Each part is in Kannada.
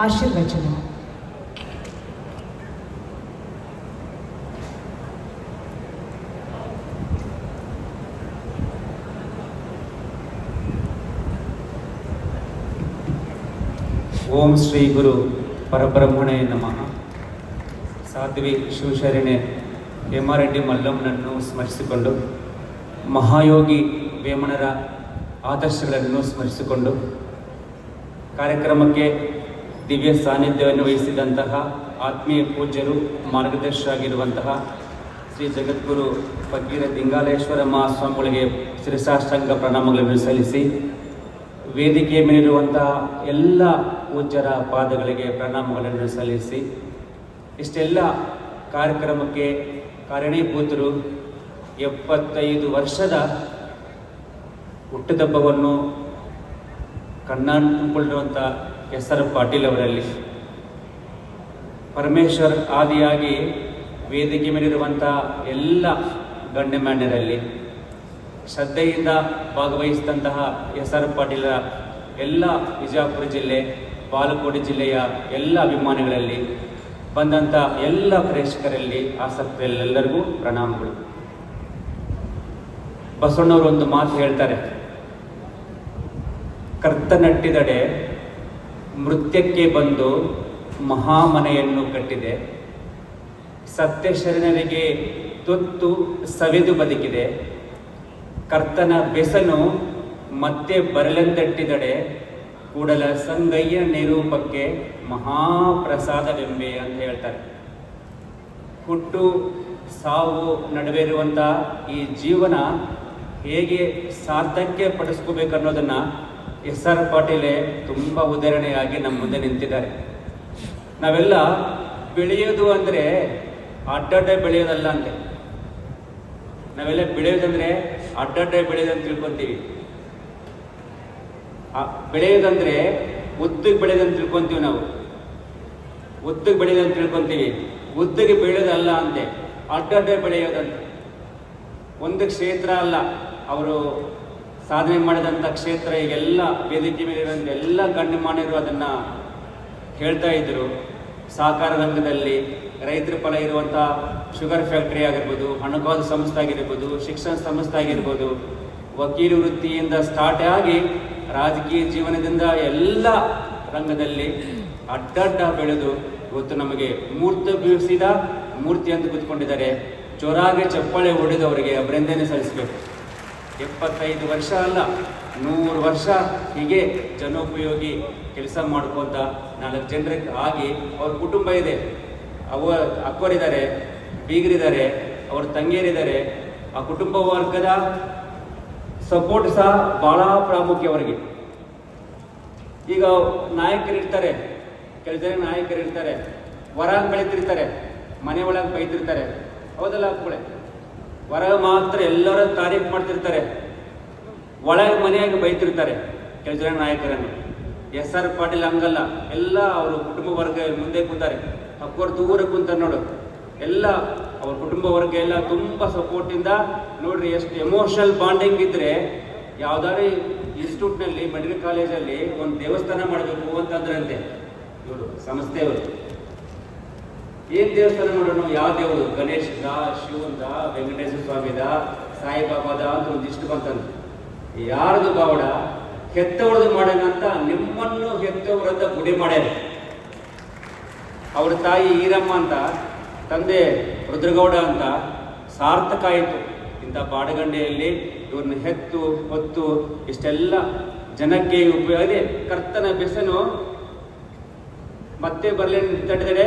ಆಶೀರ್ವಚನ. ಓಂ ಶ್ರೀ ಗುರು ಪರಬ್ರಹ್ಮಣೇ ನಮಃ. ಸಾಧ್ವಿ ಶಿವಶರಣೆ ಹೇಮಾರೆಡ್ಡಿ ಮಲ್ಲಮ್ಮನನ್ನು ಸ್ಮರಿಸಿಕೊಂಡು, ಮಹಾಯೋಗಿ ವೇಮನರ ಆದರ್ಶಗಳನ್ನು ಸ್ಮರಿಸಿಕೊಂಡು, ಕಾರ್ಯಕ್ರಮಕ್ಕೆ ದಿವ್ಯ ಸಾನ್ನಿಧ್ಯವನ್ನು ವಹಿಸಿದಂತಹ ಆತ್ಮೀಯ ಪೂಜ್ಯರು, ಮಾರ್ಗದರ್ಶಿಯಾಗಿರುವಂತಹ ಶ್ರೀ ಜಗದ್ಗುರು ಫಕೀರ ದಿಂಗಾಲೇಶ್ವರ ಮಹಾಸ್ವಾಮಿಗಳಿಗೆ ಶಿರಸಾಷ್ಟಾಂಗ ಪ್ರಣಾಮಗಳನ್ನು ಸಲ್ಲಿಸಿ, ವೇದಿಕೆಯ ಮೇಲಿರುವಂತಹ ಎಲ್ಲ ಪೂಜ್ಯರ ಪಾದಗಳಿಗೆ ಪ್ರಣಾಮಗಳನ್ನು ಸಲ್ಲಿಸಿ, ಇಷ್ಟೆಲ್ಲ ಕಾರ್ಯಕ್ರಮಕ್ಕೆ ಕಾರಣೀಭೂತರು 75 ವರ್ಷದ ಹುಟ್ಟುಹಬ್ಬವನ್ನು ಕಣ್ಣಾಂಟಿಕೊಳ್ಳುವಂಥ ಎಸ್.ಆರ್. ಪಾಟೀಲ್ ಅವರಲ್ಲಿ, ಪರಮೇಶ್ವರ್ ಆದಿಯಾಗಿ ವೇದಿಕೆ ಮೇಲಿರುವಂಥ ಎಲ್ಲ ಗಣ್ಯಮಾನ್ಯರಲ್ಲಿ, ಶ್ರದ್ಧೆಯಿಂದ ಭಾಗವಹಿಸಿದಂತಹ ಎಸ್.ಆರ್. ಪಾಟೀಲ ಎಲ್ಲ ವಿಜಯಪುರ ಜಿಲ್ಲೆ, ಬಾಗಲಕೋಟೆ ಜಿಲ್ಲೆಯ ಎಲ್ಲ ಅಭಿಮಾನಿಗಳಲ್ಲಿ, ಬಂದಂಥ ಎಲ್ಲ ಪ್ರೇಕ್ಷಕರಲ್ಲಿ, ಆಸಕ್ತರೆಲ್ಲರಿಗೂ ಪ್ರಣಾಮಗಳು. ಬಸವಣ್ಣವರು ಒಂದು ಮಾತು ಹೇಳ್ತಾರೆ, ಕರ್ತನಟ್ಟಿದಡೆ ಮೃತ್ಯಕ್ಕೆ ಬಂದು ಮಹಾಮನೆಯನ್ನು ಕಟ್ಟಿದೆ, ಸತ್ಯ ಶರಣರಿಗೆ ತುತ್ತು ಸವಿದು ಬದುಕಿದೆ, ಕರ್ತನ ಬೆಸನು ಮತ್ತೆ ಬರಲೆಂದಟ್ಟಿದಡೆ ಕೂಡಲ ಸಂಗಯ್ಯ ನಿರೂಪಕ್ಕೆ ಮಹಾಪ್ರಸಾದವೆಂಬೆ ಅಂತ ಹೇಳ್ತಾರೆ. ಹುಟ್ಟು ಸಾವು ನಡುವೆ ಇರುವಂಥ ಈ ಜೀವನ ಹೇಗೆ ಸಾರ್ಥಕ್ಯ ಪಡಿಸ್ಕೋಬೇಕನ್ನೋದನ್ನು ಎಸ್.ಆರ್. ಪಾಟೀಲೇ ತುಂಬ ಉದಾಹರಣೆಯಾಗಿ ನಮ್ಮ ಮುಂದೆ ನಿಂತಿದ್ದಾರೆ. ನಾವೆಲ್ಲ ಬೆಳೆಯೋದು ಅಂದರೆ ಅಡ್ಡಡ್ಡ ಬೆಳೆಯೋದಲ್ಲ ಅಂತೆ. ನಾವೆಲ್ಲ ಬೆಳೆಯೋದಂದರೆ ಅಡ್ಡಡ್ಡ ಬೆಳೆಯೋದಂತ ತಿಳ್ಕೊತೀವಿ. ಬೆಳೆಯೋದಂದರೆ ಉದ್ದಕ್ಕೆ ಬೆಳೆಯೋದಂತ ತಿಳ್ಕೊತೀವಿ. ನಾವು ಉದ್ದಕ್ಕೆ ಬೆಳೆಯೋದಂತ ತಿಳ್ಕೊತೀವಿ. ಉದ್ದಕ್ಕೆ ಬೆಳೆಯೋದಲ್ಲ ಅಂತೆ, ಅಡ್ಡಡ್ಡ ಬೆಳೆಯೋದಂತೆ. ಒಂದು ಕ್ಷೇತ್ರ ಅಲ್ಲ, ಅವರು ಸಾಧನೆ ಮಾಡಿದಂಥ ಕ್ಷೇತ್ರ ಈಗೆಲ್ಲ ವೇದಿಕೆ ಮೇಲೆ ಇರೋಂಥ ಎಲ್ಲ ಗಣ್ಯಮಾನ್ಯರು ಅದನ್ನು ಹೇಳ್ತಾ ಇದ್ರು. ಸಹಕಾರ ರಂಗದಲ್ಲಿ ರೈತರ ಫಲ ಇರುವಂಥ ಶುಗರ್ ಫ್ಯಾಕ್ಟರಿ ಆಗಿರ್ಬೋದು, ಹಣಕಾಸು ಸಂಸ್ಥೆ ಆಗಿರ್ಬೋದು, ಶಿಕ್ಷಣ ಸಂಸ್ಥೆ ಆಗಿರ್ಬೋದು, ವಕೀಲ ವೃತ್ತಿಯಿಂದ ಸ್ಟಾರ್ಟ್ ಆಗಿ ರಾಜಕೀಯ ಜೀವನದಿಂದ ಎಲ್ಲ ರಂಗದಲ್ಲಿ ಅಡ್ಡಡ್ಡ ಬೆಳೆದು ಇವತ್ತು ನಮಗೆ ಮೂರ್ತಿ ಬೀಳಿಸಿದ ಮೂರ್ತಿ ಅಂತ ಕೂತ್ಕೊಂಡಿದ್ದಾರೆ. ಜೋರಾಗಿ ಚಪ್ಪಾಳೆ ಹೊಡೆದವರಿಗೆ ಅಭಿನಂದನೆ ಸಲ್ಲಿಸಬೇಕು. 75 ವರ್ಷ ಅಲ್ಲ, 100 ವರ್ಷ ಹೀಗೆ ಜನೋಪಯೋಗಿ ಕೆಲಸ ಮಾಡ್ಕೊಂತ 4 ಜನರಿಗೆ ಆಗಿ ಅವ್ರ ಕುಟುಂಬ ಇದೆ, ಅಕ್ಕವರಿದ್ದಾರೆ, ಬೀಗರಿದ್ದಾರೆ, ಅವ್ರ ತಂಗಿಯರಿದ್ದಾರೆ. ಆ ಕುಟುಂಬ ವರ್ಗದ ಸಪೋರ್ಟ್ ಸಹ ಭಾಳ ಪ್ರಾಮುಖ್ಯ ಅವರಿಗೆ. ಈಗ ನಾಯಕರಿರ್ತಾರೆ, ಕೆಲವು ಜನ ನಾಯಕರಿರ್ತಾರೆ, ಹೊರಗೆ ಬೆಳೀತಿರ್ತಾರೆ, ಮನೆ ಒಳಗೆ ಬೈತಿರ್ತಾರೆ. ಹೌದಲ್ಲ ಹಾಕ್ಕೊಳೆ, ಹೊರಗೆ ಮಾತ್ರ ಎಲ್ಲರ ತಾರೀಫ್ ಮಾಡ್ತಿರ್ತಾರೆ, ಒಳಗೆ ಮನೆಯಾಗಿ ಬೈತಿರ್ತಾರೆ ಕೆಲವು ಜನ ನಾಯಕರನ್ನು. ಎಸ್.ಆರ್. ಪಾಟೀಲ್ ಹಂಗಲ್ಲ, ಎಲ್ಲ ಅವರು ಕುಟುಂಬ ವರ್ಗ ಮುಂದೆ ಕೂತಾರೆ. ಅಕ್ಕೋರು ದೂರ ಕುಂತಾರೆ ನೋಡು, ಎಲ್ಲ ಅವ್ರ ಕುಟುಂಬ ವರ್ಗ ಎಲ್ಲ ತುಂಬ ಸಪೋರ್ಟಿಂದ. ನೋಡ್ರಿ ಎಷ್ಟು ಎಮೋಷನಲ್ ಬಾಂಡಿಂಗ್ ಇದ್ರೆ. ಯಾವ್ದಾದ್ರು ಇನ್ಸ್ಟಿಟ್ಯೂಟ್ನಲ್ಲಿ, ಮೆಡಿಕಲ್ ಕಾಲೇಜಲ್ಲಿ ಒಂದು ದೇವಸ್ಥಾನ ಮಾಡಬೇಕು ಅಂತಂದ್ರಂತೆ ಇವರು ಸಂಸ್ಥೆಯವರು. ಏನ್ ದೇವಸ್ಥಾನ ಮಾಡೋಣ, ಯಾವ ದೇವರು, ಗಣೇಶದ, ಶಿವಂದ, ವೆಂಕಟೇಶ್ವರ ಸ್ವಾಮಿದ, ಸಾಯಿಬಾಬಾದ ಅಂತ ಒಂದಿಷ್ಟು ಬಂತಂತ. ಯಾರ್ದು ಬಾವಡ ಹೆತ್ತವರದು ಮಾಡೋಣ ಅಂತ ನಿಮ್ಮನ್ನು ಹೆತ್ತವರಂತ ಗುಡಿ ಮಾಡ್ಯಾರ. ಅವ್ರ ತಾಯಿ ಈರಮ್ಮ ಅಂತ, ತಂದೆ ರುದ್ರಗೌಡ ಅಂತ. ಸಾರ್ಥಕ ಆಯಿತು ಇಂಥ ಬಾಡಗಂಡೆಯಲ್ಲಿ ಇವ್ರನ್ನ ಹೆತ್ತು ಹೊತ್ತು ಇಷ್ಟೆಲ್ಲ ಜನಕ್ಕೆ ಉಪಯೋಗ. ಕರ್ತನ ಬೆಸನು ಮತ್ತೆ ಬರಲೆಂದಟ್ಟಿದರೆ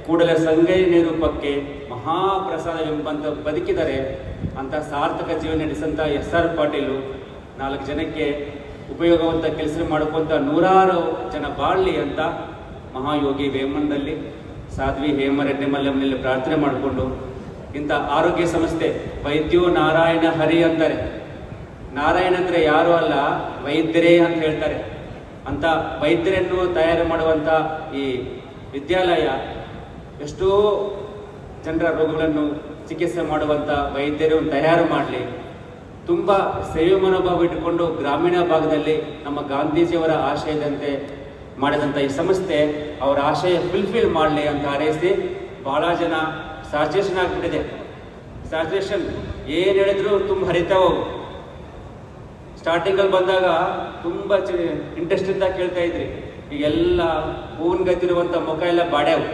ಕೂಡಲೇ ಸಂಗಯ್ಯ ನಿರೂಪಕ್ಕೆ ಮಹಾಪ್ರಸಾದವೆಂಬಂತ ಬದುಕಿದರೆ ಅಂತ ಸಾರ್ಥಕ ಜೀವನ ನಡೆಸಂತ ಎಸ್.ಆರ್. ಪಾಟೀಲು 4 ಜನಕ್ಕೆ ಉಪಯೋಗವಂತ ಕೆಲಸ ಮಾಡ್ಕೊಂತ 100 ಜನ ಬಾಳ್ಲಿ ಅಂತ ಮಹಾಯೋಗಿ ವೇಮನದಲ್ಲಿ ಸಾಧ್ವಿ ಹೇಮಾರೆಡ್ಡಿ ಮಲ್ಲಮ್ಮನಲ್ಲಿ ಪ್ರಾರ್ಥನೆ ಮಾಡಿಕೊಂಡು, ಇಂಥ ಆರೋಗ್ಯ ಸಂಸ್ಥೆ ವೈದ್ಯೋ ನಾರಾಯಣ ಹರಿ ಅಂತಾರೆ. ನಾರಾಯಣ ಅಂದರೆ ಯಾರು ಅಲ್ಲ, ವೈದ್ಯರೇ ಅಂತ ಹೇಳ್ತಾರೆ. ಅಂತ ವೈದ್ಯರನ್ನು ತಯಾರು ಮಾಡುವಂಥ ಈ ವಿದ್ಯಾಲಯ ಎಷ್ಟೋ ಜನರ ರೋಗಗಳನ್ನು ಚಿಕಿತ್ಸೆ ಮಾಡುವಂಥ ವೈದ್ಯರು ತಯಾರು ಮಾಡಲಿ. ತುಂಬ ಸೇವೆ ಮನೋಭಾವ ಇಟ್ಟುಕೊಂಡು ಗ್ರಾಮೀಣ ಭಾಗದಲ್ಲಿ ನಮ್ಮ ಗಾಂಧೀಜಿಯವರ ಆಶಯದಂತೆ ಮಾಡಿದಂಥ ಈ ಸಂಸ್ಥೆ ಅವರ ಆಶಯ ಫುಲ್ಫಿಲ್ ಮಾಡಲಿ ಅಂತ ಹಾರೈಸಿ, ಭಾಳ ಜನ ಸ್ಯಾಚುರೇಷನ್ ಆಗಿಬಿಟ್ಟಿದೆ. ಸ್ಯಾಚುರೇಷನ್ ಏನು ಹೇಳಿದ್ರು ತುಂಬ ಹರಿತಾವು. ಸ್ಟಾರ್ಟಿಂಗಲ್ಲಿ ಬಂದಾಗ ತುಂಬ ಇಂಟ್ರೆಸ್ಟಿಂದ ಕೇಳ್ತಾ ಇದ್ರಿ. ಈಗೆಲ್ಲ ಹೂವಿನ ಗತಿರುವಂಥ ಮುಖ ಎಲ್ಲ ಬಾಡ್ಯಾವು.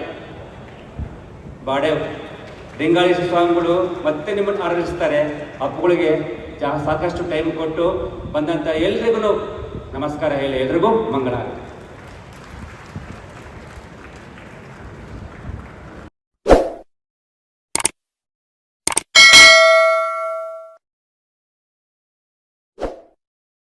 ಲಿಂಗಾಳಿ ಸ್ವಾಮಿಗಳು ಮತ್ತೆ ನಿಮ್ಮನ್ನು ಆರಾಧಿಸ್ತಾರೆ. ಅಪ್ಪುಗಳಿಗೆ ಸಾಕಷ್ಟು ಟೈಮ್ ಕೊಟ್ಟು ಬಂದಂಥ ಎಲ್ರಿಗೂ ನಮಸ್ಕಾರ ಹೇಳಿ ಎಲ್ರಿಗೂ ಮಂಗಳ.